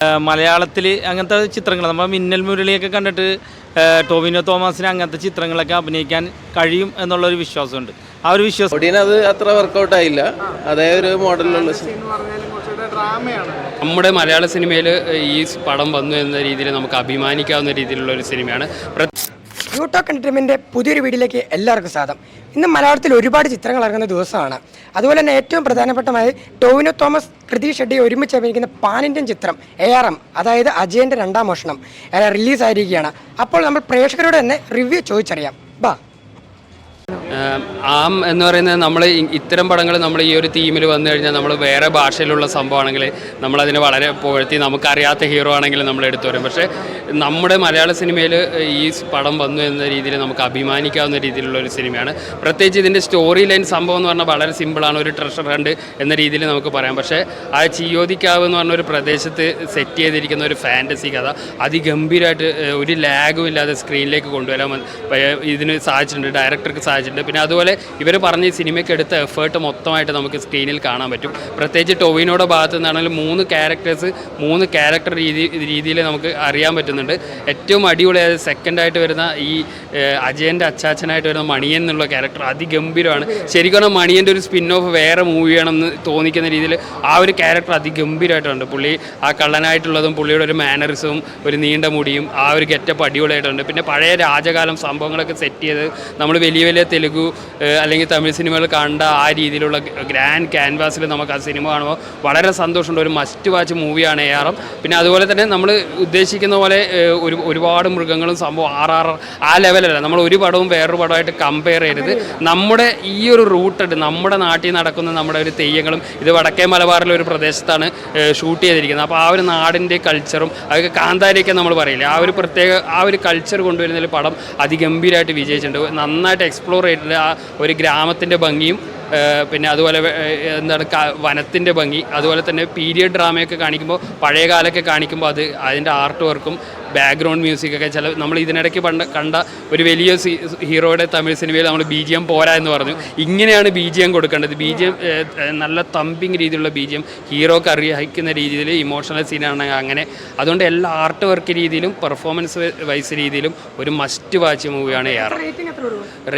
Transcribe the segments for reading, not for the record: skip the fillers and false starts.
മലയാളത്തിൽ അങ്ങനത്തെ ചിത്രങ്ങൾ നമ്മൾ മിന്നൽ മുരളിയൊക്കെ കണ്ടിട്ട് ടോവിനോ തോമസിന് അങ്ങനത്തെ ചിത്രങ്ങളൊക്കെ അഭിനയിക്കാൻ കഴിയും എന്നുള്ളൊരു വിശ്വാസമുണ്ട്. ആ ഒരു വിശ്വാസം അത് അത്ര വർക്കൗട്ട് ആയില്ല. അതേ ഒരു മോഡലിലുള്ള നമ്മുടെ മലയാള സിനിമയിൽ ഈ പടം വന്നു എന്ന രീതിയിൽ നമുക്ക് അഭിമാനിക്കാവുന്ന രീതിയിലുള്ള ഒരു സിനിമയാണ്. യൂടോക്ക് എൻ്റർടൈൻമെൻറ്റിൻ്റെ പുതിയൊരു വീഡിയോയിലേക്ക് എല്ലാവർക്കും സ്വാഗതം. ഇന്ന് മലയാളത്തിൽ ഒരുപാട് ചിത്രങ്ങൾ ഇറങ്ങുന്ന ദിവസമാണ്. അതുപോലെ തന്നെ ഏറ്റവും പ്രധാനപ്പെട്ടമായി ടോവിനോ തോമസ്, കൃതി ഷെഡ്ഡി ഒരുമിച്ച് അഭിനയിക്കുന്ന പാൻ ഇന്ത്യൻ ചിത്രം ARM, അതായത് അജയൻ്റെ രണ്ടാം മോഷണം റിലീസായിരിക്കുകയാണ്. അപ്പോൾ നമ്മൾ പ്രേക്ഷകരോട് തന്നെ റിവ്യൂ ചോദിച്ചറിയാം. ബാ. ആം എന്ന് പറയുന്നത് നമ്മൾ ഇത്തരം പടങ്ങൾ നമ്മൾ ഈ ഒരു തീമിൽ വന്നു കഴിഞ്ഞാൽ നമ്മൾ വേറെ ഭാഷയിലുള്ള സംഭവമാണെങ്കിൽ നമ്മളതിനെ വളരെ പുകഴ്ത്തി നമുക്കറിയാത്ത ഹീറോ ആണെങ്കിൽ നമ്മൾ എടുത്തു വരും. പക്ഷേ നമ്മുടെ മലയാള സിനിമയിൽ ഈ പടം വന്നു എന്ന രീതിയിൽ നമുക്ക് അഭിമാനിക്കാവുന്ന രീതിയിലുള്ള ഒരു സിനിമയാണ്. പ്രത്യേകിച്ച് ഇതിൻ്റെ സ്റ്റോറി ലൈൻ സംഭവം എന്ന് പറഞ്ഞാൽ വളരെ സിമ്പിളാണ്. ഒരു ട്രഷർ ഹണ്ട് എന്ന രീതിയിൽ നമുക്ക് പറയാം. പക്ഷേ ആ ചിയോദിക്കാവ് എന്ന് പറഞ്ഞ ഒരു പ്രദേശത്ത് സെറ്റ് ചെയ്തിരിക്കുന്ന ഒരു ഫാൻറ്റസി കഥ അതിഗംഭീരമായിട്ട് ഒരു ലാഗും ഇല്ലാതെ സ്ക്രീനിലേക്ക് കൊണ്ടുവരാൻ ഇതിന് സാധിച്ചിട്ടുണ്ട്, ഡയറക്ടർക്ക് സാധിച്ചിട്ടുണ്ട്. പിന്നെ അതുപോലെ ഇവർ പറഞ്ഞ ഈ സിനിമയ്ക്ക് എടുത്ത എഫേർട്ട് മൊത്തമായിട്ട് നമുക്ക് സ്ക്രീനിൽ കാണാൻ പറ്റും. പ്രത്യേകിച്ച് ടോവിനോയുടെ ഭാഗത്തു നിന്നാണെങ്കിലും മൂന്ന് ക്യാരക്ടർ രീതിയിൽ നമുക്ക് അറിയാൻ പറ്റുന്നുണ്ട്. ഏറ്റവും അടിപൊളിയായത് സെക്കൻഡായിട്ട് വരുന്ന ഈ അജയൻ്റെ അച്ചാച്ചനായിട്ട് വരുന്ന മണിയൻ എന്നുള്ള ക്യാരക്ടർ അതിഗംഭീരമാണ്. ശരിക്കും പറഞ്ഞാൽ മണിയൻ്റെ ഒരു സ്പിൻ ഓഫ് വേറെ മൂവിയാണെന്ന് തോന്നിക്കുന്ന രീതിയിൽ ആ ഒരു ക്യാരക്ടർ അതിഗംഭീരമായിട്ടുണ്ട്. പുള്ളി ആ കള്ളനായിട്ടുള്ളതും പുള്ളിയുടെ ഒരു മാനറിസവും ഒരു നീണ്ട മുടിയും ആ ഒരു ഗെറ്റപ്പ് അടിപൊളിയായിട്ടുണ്ട്. പിന്നെ പഴയ രാജകാലം സംഭവങ്ങളൊക്കെ സെറ്റ് ചെയ്ത് നമ്മൾ വലിയ വലിയ തെലുഗു അല്ലെങ്കിൽ തമിഴ് സിനിമകൾ കണ്ട ആ രീതിയിലുള്ള ഗ്രാൻഡ് ക്യാൻവാസിൽ നമുക്ക് ആ സിനിമ കാണുമ്പോൾ വളരെ സന്തോഷമുണ്ട്. ഒരു മസ്റ്റ് വാച്ച് മൂവിയാണ് ARM. പിന്നെ അതുപോലെ തന്നെ നമ്മൾ ഉദ്ദേശിക്കുന്ന പോലെ ഒരുപാട് മൃഗങ്ങളും സംഭവം ആ ലെവലല്ല. നമ്മൾ ഒരു പടവും വേറൊരു പടമായിട്ട് കമ്പയർ ചെയ്യരുത്. നമ്മുടെ ഈ ഒരു റൂട്ടുണ്ട്, നമ്മുടെ നാട്ടിൽ നടക്കുന്ന നമ്മുടെ ഒരു തെയ്യങ്ങളും ഇത് വടക്കേ മലബാറിലെ ഒരു പ്രദേശത്താണ് ഷൂട്ട് ചെയ്തിരിക്കുന്നത്. അപ്പോൾ ആ ഒരു നാടിൻ്റെ കൾച്ചറും അതൊക്കെ കാന്താരിയൊക്കെ നമ്മൾ പറയില്ലേ, ആ ഒരു കൾച്ചർ കൊണ്ടുവരുന്നതിൽ പടം അതിഗംഭീരമായിട്ട് വിജയിച്ചിട്ടുണ്ട്. നന്നായിട്ട് എക്സ്പ്ലോർ ചെയ്തിട്ടുണ്ട് ആ ഒരു ഗ്രാമത്തിൻ്റെ ഭംഗിയും പിന്നെ അതുപോലെ എന്താണ് വനത്തിൻ്റെ ഭംഗി, അതുപോലെ തന്നെ പീരിയഡ് ഡ്രാമയൊക്കെ കാണിക്കുമ്പോൾ പഴയകാലമൊക്കെ കാണിക്കുമ്പോൾ അതിൻ്റെ ആർട്ട് വർക്കും ബാക്ക്ഗ്രൗണ്ട് മ്യൂസിക്കൊക്കെ നമ്മൾ ഇതിനിടയ്ക്ക് കണ്ട ഒരു വലിയ ഹീറോയുടെ തമിഴ് സിനിമയിൽ നമ്മൾ BGM പോരാ എന്ന് പറഞ്ഞു. ഇങ്ങനെയാണ് BGM കൊടുക്കേണ്ടത്. BGM നല്ല തമ്പിങ് രീതിയിലുള്ള BGM ഹീറോക്ക് അറിയിക്കുന്ന രീതിയിൽ ഇമോഷണൽ സീനാണ് അങ്ങനെ. അതുകൊണ്ട് എല്ലാ ആർട്ട് വർക്ക് രീതിയിലും പെർഫോമൻസ് വൈസ് രീതിയിലും ഒരു മസ്റ്റ് വാച്ച് മൂവിയാണ് ARM.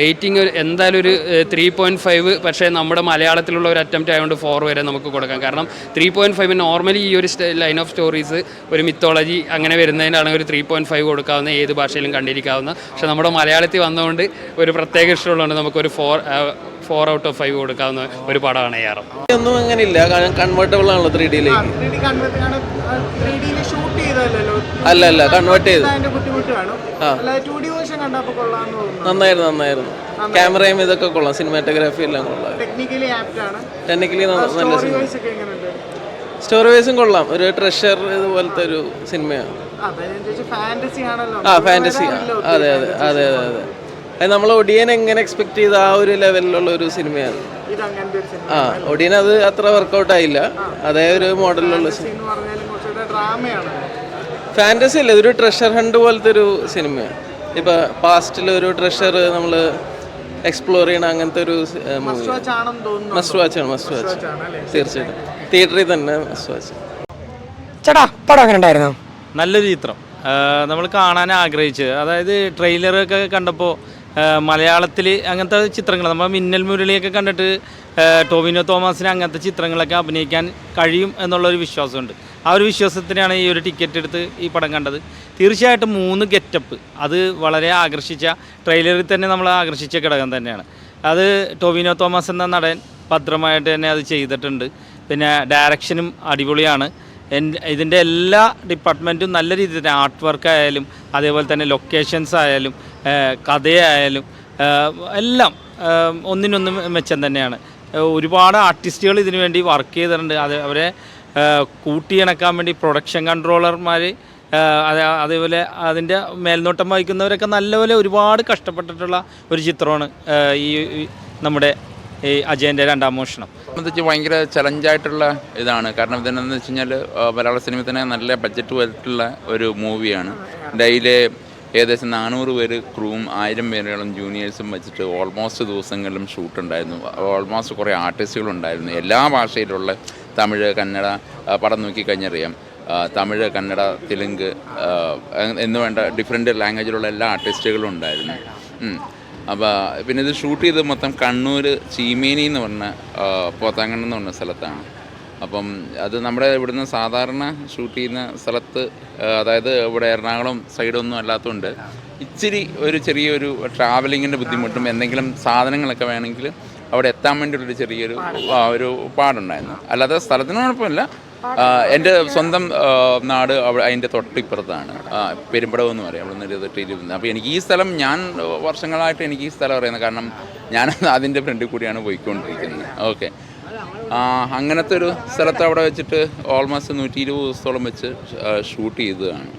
റേറ്റിംഗ് എന്തായാലും ഒരു 3.5. പക്ഷേ നമ്മുടെ മലയാളത്തിലുള്ള ഒരു അറ്റംപ്റ്റ് ആയതുകൊണ്ട് 4 വരെ നമുക്ക് കൊടുക്കാം. കാരണം 3.5 നോർമലി ഈ ഒരു ലൈൻ ഓഫ് സ്റ്റോറീസ് ഒരു മിത്തോളജി അങ്ങനെ വരുന്നതിനാണ് ഒരു 3.5 കൊടുക്കാവുന്ന, ഏത് ഭാഷയിലും കണ്ടിരിക്കാവുന്ന. പക്ഷെ നമ്മുടെ മലയാളത്തിൽ വന്നുകൊണ്ട് ഒരു പ്രത്യേക ഇഷ്ടമുള്ളതുകൊണ്ട് നമുക്കൊരു 4 ഔട്ട് ഓഫ് 5 കൊടുക്കാവുന്ന ഒരു പടമാണ് ARM. ഒന്നും അങ്ങനെ ഇല്ല, കാരണം കൺവേർട്ടബിൾ ആണല്ലോ 3Dയിലേക്ക്. അല്ല കൺവേർട്ട് ചെയ്തു. നന്നായിരുന്നു. ക്യാമറയും ഇതൊക്കെ കൊള്ളാം, സിനിമാറ്റോഗ്രാഫി എല്ലാം കൊള്ളാം. ടെക്നിക്കലി നല്ല സ്റ്റോറി വൈസും കൊള്ളാം. ഒരു ട്രഷർ ഇതുപോലത്തെ ഒരു സിനിമയാണ്. ഫാന്റസി. അതെ. അത് നമ്മൾ ഒടിയൻ എങ്ങനെ എക്സ്പെക്ട് ചെയ്ത ആ ഒരു ലെവലിലുള്ള ഒരു സിനിമയാണ്. ഒടിയൻ അത് അത്ര വർക്കൗട്ട് ആയില്ല. അതേ ഒരു മോഡലിലുള്ള ഫാന്റസി അല്ല, ഇതൊരു ട്രഷർ ഹണ്ട് പോലത്തെ ഒരു സിനിമയാണ്. ഇപ്പൊ പാസ്റ്റിൽ ഒരു ട്രഷർ നമ്മൾ എക്സ്പ്ലോർ ചെയ്യണം, അങ്ങനത്തെ ഒരു മൂവി. മസ്റ്റ് വാച്ച് തീർച്ചയായിട്ടും. തിയേറ്ററിൽ തന്നെ മസ്റ്റ് വാച്ച്. ചേട്ടാ, പടം എങ്ങനെ ഉണ്ടായിരുന്നു? നല്ലൊരു ചിത്രം നമ്മൾ കാണാൻ ആഗ്രഹിച്ചത്. അതായത് ട്രെയിലറൊക്കെ കണ്ടപ്പോൾ മലയാളത്തിൽ അങ്ങനത്തെ ചിത്രങ്ങൾ നമ്മൾ മിന്നൽ മുരളിയൊക്കെ കണ്ടിട്ട് ടോവിനോ തോമസിന് അങ്ങനത്തെ ചിത്രങ്ങളൊക്കെ അഭിനയിക്കാൻ കഴിയും എന്നുള്ളൊരു വിശ്വാസമുണ്ട്. ആ ഒരു വിശ്വാസത്തിനാണ് ഈ ഒരു ടിക്കറ്റ് എടുത്ത് ഈ പടം കണ്ടത്. തീർച്ചയായിട്ടും 3 ഗെറ്റപ്പ് അത് വളരെ ആകർഷിച്ച, ട്രെയിലറിൽ തന്നെ നമ്മൾ ആകർഷിച്ച ഘടകം തന്നെയാണ്. അത് ടോവിനോ തോമസ് എന്ന നടൻ ഭദ്രമായിട്ട് തന്നെ അത് ചെയ്തിട്ടുണ്ട്. പിന്നെ ഡയറക്ഷനും അടിപൊളിയാണ്. ഇതിൻ്റെ എല്ലാ ഡിപ്പാർട്ട്മെൻറ്റും നല്ല രീതിയിൽ തന്നെ ആർട്ട് വർക്ക് ആയാലും അതേപോലെ തന്നെ ലൊക്കേഷൻസ് ആയാലും കഥയായാലും എല്ലാം ഒന്നിനൊന്നും മെച്ചം തന്നെയാണ്. ഒരുപാട് ആർട്ടിസ്റ്റുകൾ ഇതിനു വേണ്ടി വർക്ക് ചെയ്തിട്ടുണ്ട്. അവരെ കൂട്ടിയിണക്കാൻ വേണ്ടി പ്രൊഡക്ഷൻ കൺട്രോളർമാർ, അതേപോലെ അതിൻ്റെ മേൽനോട്ടം വഹിക്കുന്നവരൊക്കെ നല്ലപോലെ ഒരുപാട് കഷ്ടപ്പെട്ടിട്ടുള്ള ഒരു ചിത്രമാണ് ഈ നമ്മുടെ ഈ അജയൻ്റെ രണ്ടാം മോഷണം. സംബന്ധിച്ച് ഭയങ്കര ചലഞ്ചായിട്ടുള്ള ഇതാണ്. കാരണം ഇതെന്നു വെച്ച് കഴിഞ്ഞാൽ മലയാള സിനിമയിൽ തന്നെ നല്ല ബഡ്ജറ്റ് വന്നിട്ടുള്ള ഒരു മൂവിയാണ്. ഡെയിലി ഏകദേശം 400 പേര് ക്രൂവും 1000 പേരോളം ജൂനിയേഴ്സും വെച്ചിട്ട് ഓൾമോസ്റ്റ് ദിവസങ്ങളിലും ഷൂട്ടുണ്ടായിരുന്നു. ഓൾമോസ്റ്റ് കുറേ ആർട്ടിസ്റ്റുകളുണ്ടായിരുന്നു. എല്ലാ ഭാഷയിലുള്ള തമിഴ്, കന്നഡ പടം നോക്കിക്കഴിഞ്ഞറിയാം. തമിഴ്, കന്നഡ, തെലുങ്ക് എന്ന് വേണ്ട ഡിഫറെൻറ്റ് ലാംഗ്വേജിലുള്ള എല്ലാ ആർട്ടിസ്റ്റുകളും ഉണ്ടായിരുന്നു. അപ്പോൾ പിന്നെ ഇത് ഷൂട്ട് ചെയ്ത് മൊത്തം കണ്ണൂർ ചീമേനി എന്ന് പറഞ്ഞ പോത്താങ്കണ്ണം എന്ന് പറഞ്ഞ സ്ഥലത്താണ്. അപ്പം അത് നമ്മുടെ ഇവിടുന്ന് സാധാരണ ഷൂട്ട് ചെയ്യുന്ന സ്ഥലത്ത്, അതായത് ഇവിടെ എറണാകുളം സൈഡൊന്നും അല്ലാത്തതുകൊണ്ട് ഇച്ചിരി ചെറിയൊരു ട്രാവലിങ്ങിൻ്റെ ബുദ്ധിമുട്ടും എന്തെങ്കിലും സാധനങ്ങളൊക്കെ വേണമെങ്കിൽ അവിടെ എത്താൻ വേണ്ടിയുള്ളൊരു ചെറിയൊരു ഒരു പാടുണ്ടായിരുന്നു. അല്ലാതെ സ്ഥലത്തിന് കുഴപ്പമില്ല. എൻ്റെ സ്വന്തം നാട് അതിൻ്റെ തൊട്ടിപ്പുറത്താണ്, പെരുമ്പടവ് എന്ന് പറയും. അവിടെ നിന്ന് 20 അപ്പോൾ എനിക്ക് ഈ സ്ഥലം, ഞാൻ വർഷങ്ങളായിട്ട് എനിക്ക് ഈ സ്ഥലം അറിയുന്നത്, കാരണം ഞാൻ അതിൻ്റെ ഫ്രണ്ടിൽ കൂടിയാണ് പോയിക്കൊണ്ടിരിക്കുന്നത്. ഓക്കെ, അങ്ങനത്തെ ഒരു സ്ഥലത്ത് അവിടെ വെച്ചിട്ട് ഓൾമോസ്റ്റ് 120 ദിവസത്തോളം വെച്ച് ഷൂട്ട് ചെയ്തതാണ്.